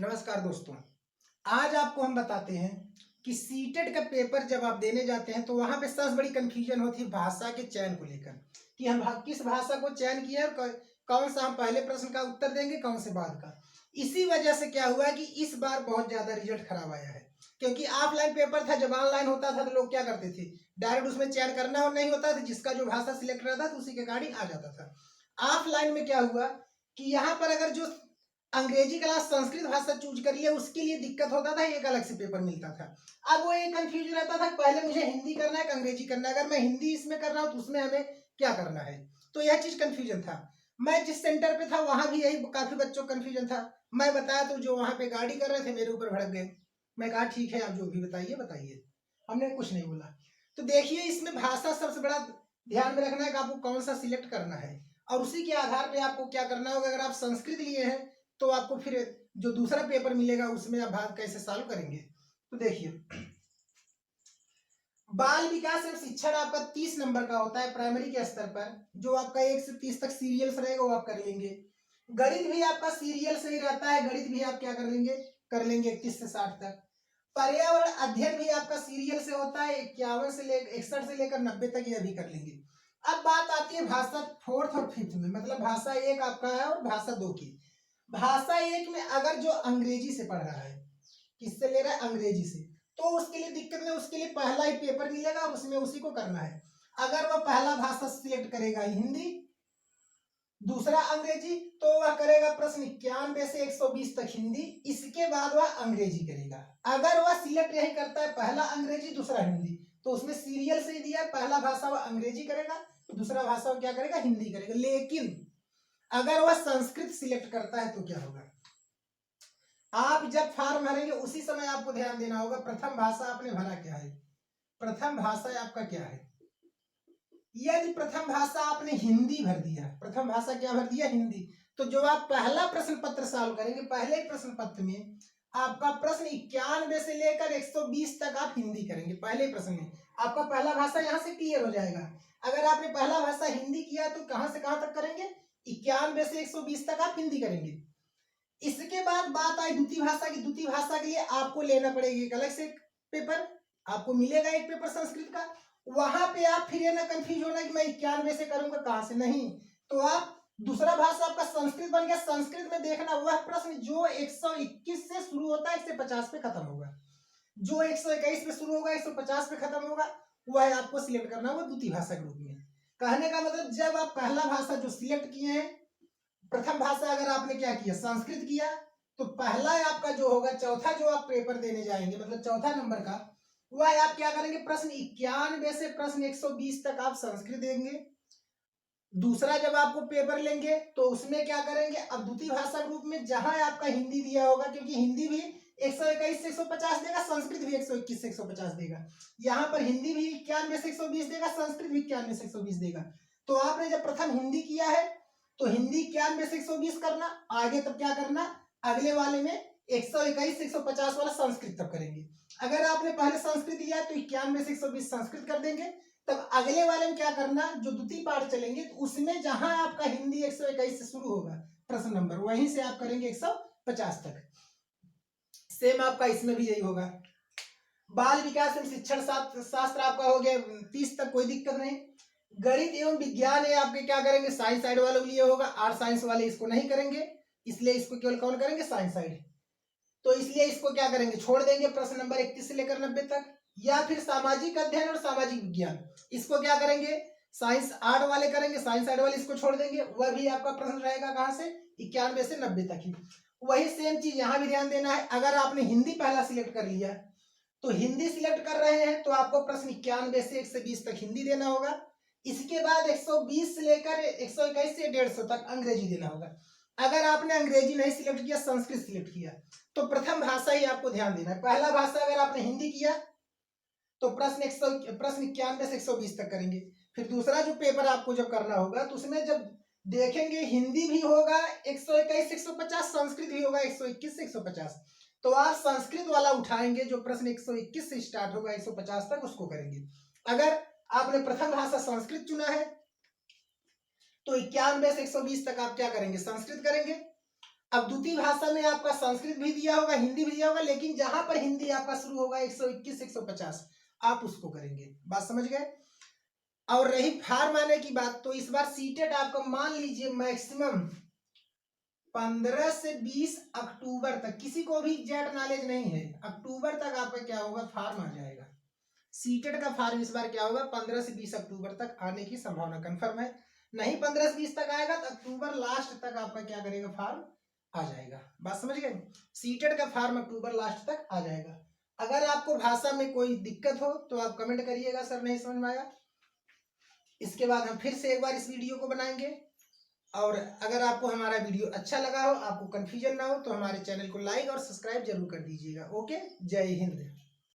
नमस्कार दोस्तों। आज आपको हम बताते हैं कि सीटेट का पेपर जब आप देने जाते हैं तो वहां पे सबसे बड़ी कंफ्यूजन होती है भाषा के चयन को लेकर कि हम किस भाषा को चयन किया और कौन सा हम पहले प्रश्न का उत्तर देंगे, कौन से बाद का। इसी वजह से क्या हुआ कि इस बार बहुत ज्यादा रिजल्ट खराब आया है, क्योंकि ऑफलाइन पेपर था। जब ऑनलाइन होता था तो लोग क्या करते थे, डायरेक्ट उसमें चयन करना और नहीं होता था, जिसका जो भाषा सिलेक्ट रहता था उसी के अकॉर्डिंग आ जाता था। ऑफलाइन में क्या हुआ कि यहाँ पर अगर जो अंग्रेजी क्लास संस्कृत भाषा चूज कर लिया उसके लिए दिक्कत होता था, एक अलग से पेपर मिलता था। अब वो एक कंफ्यूजन रहता था, पहले मुझे हिंदी करना है कि अंग्रेजी करना है, अगर मैं हिंदी इसमें कर रहा हूँ तो उसमें हमें क्या करना है। तो यह चीज कंफ्यूजन था। मैं जिस सेंटर पे था वहां भी यही काफी बच्चों को कंफ्यूजन था। मैं बताया तो जो वहां पे गाड़ी कर रहे थे मेरे ऊपर भड़क गए। मैं कहा ठीक है, आप जो भी बताइए बताइए, हमने कुछ नहीं बोला। तो देखिए, इसमें भाषा सबसे बड़ा ध्यान में रखना है कि आपको कौन सा सिलेक्ट करना है, और उसी के आधार पे आपको क्या करना होगा। अगर आप संस्कृत लिए हैं तो आपको फिर जो दूसरा पेपर मिलेगा उसमें आप भाग कैसे सॉल्व करेंगे। तो देखिए, बाल विकास एवं शिक्षण आपका 30 नंबर का होता है प्राइमरी के स्तर पर, जो आपका 1 से 30 तक सीरियल्स रहेगा वो आप कर लेंगे। गणित भी आपका सीरियल से ही रहता है, गणित भी आप क्या कर लेंगे 31 से 60 तक। पर्यावरण अध्ययन भी आपका सीरियल से होता है, 51 से लेकर 61 से लेकर 90 तक, यह भी कर लेंगे। अब बात आती है भाषा 4th और 5th में, मतलब भाषा 1 आपका है और भाषा 2 की। भाषा 1 में अगर जो अंग्रेजी से पढ़ रहा है, किससे ले रहा है, अंग्रेजी से, तो उसके लिए दिक्कत नहीं, उसके लिए पहला ही पेपर मिलेगा और उसमें उसी को करना है। अगर वह पहला भाषा सिलेक्ट करेगा हिंदी, दूसरा अंग्रेजी, तो वह करेगा प्रश्न 91 से 120 तक हिंदी, इसके बाद वह अंग्रेजी करेगा। अगर वह सिलेक्ट यही करता है पहला अंग्रेजी दूसरा हिंदी, तो उसमें सीरियल से दिया पहला भाषा वह अंग्रेजी करेगा, दूसरा भाषा वह क्या करेगा, हिंदी करेगा। लेकिन अगर वह संस्कृत सिलेक्ट करता है तो क्या होगा, आप जब फॉर्म भरेंगे उसी समय आपको ध्यान देना होगा प्रथम भाषा आपने भरा क्या है, प्रथम भाषा आपका क्या है। यदि प्रथम भाषा आपने हिंदी भर दिया, प्रथम भाषा क्या भर दिया, हिंदी, तो जो आप पहला प्रश्न पत्र सॉल्व करेंगे, पहले ही प्रश्न पत्र में आपका प्रश्न 91 से लेकर 120 तक आप हिंदी करेंगे। पहले प्रश्न में आपका पहला भाषा यहाँ से क्लियर हो जाएगा। अगर आपने पहला भाषा हिंदी किया तो कहां से कहां तक करेंगे, 91 से 120 तक आप हिंदी करेंगे। इसके बाद बात आई द्वितीय भाषा की। द्वितीय भाषा के लिए आपको लेना पड़ेगा एक अलग से पेपर, आपको मिलेगा एक पेपर संस्कृत का। वहां पे आप फिर ये ना कंफ्यूज होना कि मैं 91 से करूंगा कहां से, नहीं। तो आप दूसरा भाषा आपका संस्कृत बन गया। संस्कृत में देखना वह प्रश्न जो 121 से शुरू होता है 150 पे खत्म होगा, जो 121 पे शुरू होगा 150 पे खत्म होगा, वह आपको सिलेक्ट करना होगा द्वितीय भाषा के रूप में। कहने का मतलब जब आप पहला भाषा जो सिलेक्ट किए हैं, प्रथम भाषा अगर आपने क्या किया, संस्कृत किया, तो पहला आपका जो होगा, चौथा जो आप पेपर देने जाएंगे, मतलब चौथा नंबर का, वह आप क्या करेंगे, प्रश्न 91 से प्रश्न 120 तक आप संस्कृत देंगे। दूसरा जब आपको पेपर लेंगे तो उसमें क्या करेंगे, अब द्वितीय भाषा के रूप में जहां आपका हिंदी दिया होगा, क्योंकि हिंदी भी 121 से 150 देगा, संस्कृत भी 121 से 150 देगा। यहाँ पर हिंदी भी 91 से 120 देगा, संस्कृत भी 91 से 120 देगा। तो आपने जब प्रथम हिंदी किया है तो हिंदी 91 से 120 करना, आगे तब क्या करना, अगले वाले में 121 से 150 वाला संस्कृत तब करेंगे। अगर आपने पहले संस्कृत लिया तो 91 से 120 संस्कृत कर देंगे, तब अगले वाले में क्या करना, जो द्वितीय पाठ चलेंगे तो उसमें जहां आपका हिंदी 121 से शुरू होगा प्रश्न नंबर, वहीं से आप करेंगे 150 तक। सेम आपका इसमें भी यही होगा। बाल विकास एवं शिक्षण शास्त्र आपका हो गया 30 तक, कोई दिक्कत नहीं। गणित एवं विज्ञान है आपके क्या करेंगे, साइंस साइड वालों के लिए होगा, आर्ट साइंस वाले इसको नहीं करेंगे, इसलिए इसको केवल कौन करेंगे, साइंस साइड। तो इसलिए इसको क्या करेंगे, छोड़ देंगे प्रश्न नंबर 31 से लेकर 90 तक। या फिर सामाजिक अध्ययन और सामाजिक विज्ञान, इसको क्या करेंगे, साइंस आर्ट वाले करेंगे, साइंस साइड वाले इसको छोड़ देंगे। वह भी आपका प्रश्न रहेगा कहां से, 91 से 90 तक ही। वही सेम चीज यहां भी ध्यान देना है। अगर आपने हिंदी पहला सिलेक्ट कर लिया तो हिंदी सिलेक्ट कर रहे हैं तो आपको प्रश्न 91 से 120 तक हिंदी देना होगा। इसके बाद 120 से लेकर 121 से 150 तक अंग्रेजी देना होगा। अगर आपने अंग्रेजी नहीं सिलेक्ट किया, संस्कृत सिलेक्ट किया, तो प्रथम भाषा ही आपको ध्यान देना है। पहला भाषा अगर आपने हिंदी किया तो प्रश्न 91 से 120 तक करेंगे। फिर दूसरा जो पेपर आपको जब करना होगा तो उसमें जब देखेंगे हिंदी भी होगा 121 से 150, संस्कृत भी होगा 121 से 150, तो आप संस्कृत वाला उठाएंगे जो प्रश्न 121 से स्टार्ट होगा 150 तक, उसको करेंगे। अगर आपने प्रथम भाषा संस्कृत चुना है तो 91 से 120 तक आप क्या करेंगे, संस्कृत करेंगे। अब द्वितीय भाषा में आपका संस्कृत भी दिया होगा, हिंदी भी दिया होगा, लेकिन जहां पर हिंदी आपका शुरू होगा 121 150 आप उसको करेंगे। बात समझ गए। और रही फार्म आने की बात, तो इस बार सीटेट आपका मान लीजिए मैक्सिमम 15 से 20 अक्टूबर तक, किसी को भी एग्जैक्ट नॉलेज नहीं है, अक्टूबर तक आपका क्या होगा फार्म आ जाएगा। सीटेट का फार्म इस बार क्या होगा 15 से 20 अक्टूबर तक आने की संभावना कंफर्म है। नहीं 15 से 20 तक आएगा तो अक्टूबर लास्ट तक आपका क्या करेगा फार्म आ जाएगा। बात समझ गए। सीटेट का फार्म अक्टूबर लास्ट तक आ जाएगा। अगर आपको भाषा में कोई दिक्कत हो तो आप कमेंट करिएगा सर नहीं समझ में आया। इसके बाद हम फिर से एक बार इस वीडियो को बनाएंगे। और अगर आपको हमारा वीडियो अच्छा लगा हो, आपको कंफ्यूजन ना हो, तो हमारे चैनल को लाइक और सब्सक्राइब जरूर कर दीजिएगा। ओके, जय हिंद।